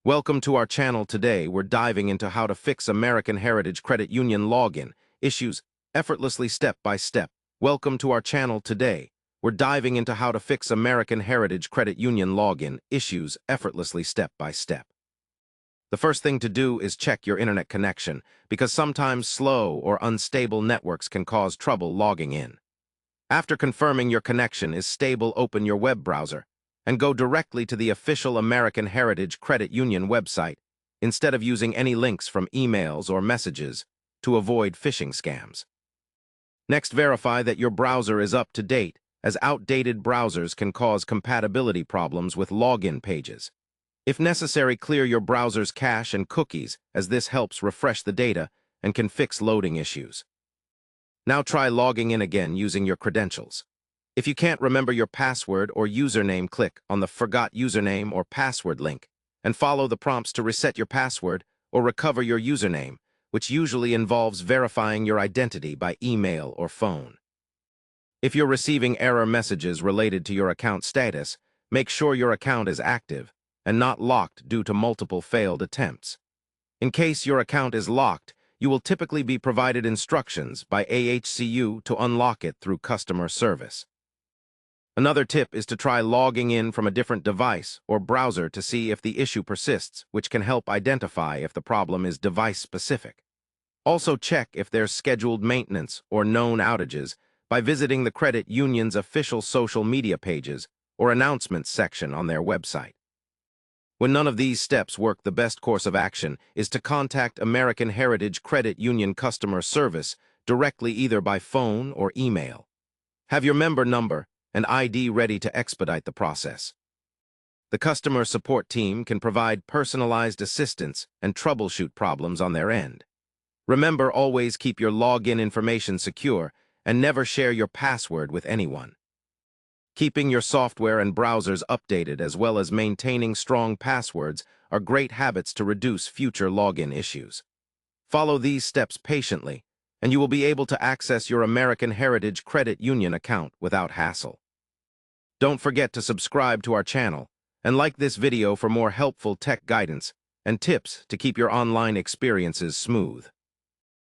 Welcome to our channel. Today, we're diving into how to fix American Heritage Credit Union login issues effortlessly step by step. Welcome to our channel. Today, we're diving into how to fix American Heritage Credit Union login issues effortlessly step by step. The first thing to do is check your internet connection, because sometimes slow or unstable networks can cause trouble logging in. After confirming your connection is stable, open your web browser and go directly to the official American Heritage Credit Union website instead of using any links from emails or messages to avoid phishing scams. Next, verify that your browser is up to date, as outdated browsers can cause compatibility problems with login pages. If necessary, clear your browser's cache and cookies, as this helps refresh the data and can fix loading issues. Now try logging in again using your credentials. If you can't remember your password or username, click on the Forgot Username or Password link and follow the prompts to reset your password or recover your username, which usually involves verifying your identity by email or phone. If you're receiving error messages related to your account status, make sure your account is active and not locked due to multiple failed attempts. In case your account is locked, you will typically be provided instructions by AHCU to unlock it through customer service. Another tip is to try logging in from a different device or browser to see if the issue persists, which can help identify if the problem is device-specific. Also check if there's scheduled maintenance or known outages by visiting the credit union's official social media pages or announcements section on their website. When none of these steps work, the best course of action is to contact American Heritage Credit Union customer service directly, either by phone or email. Have your member number and ID ready to expedite the process. The customer support team can provide personalized assistance and troubleshoot problems on their end. Remember, always keep your login information secure and never share your password with anyone. Keeping your software and browsers updated as well as maintaining strong passwords are great habits to reduce future login issues. Follow these steps patiently, and you will be able to access your American Heritage Credit Union account without hassle. Don't forget to subscribe to our channel and like this video for more helpful tech guidance and tips to keep your online experiences smooth.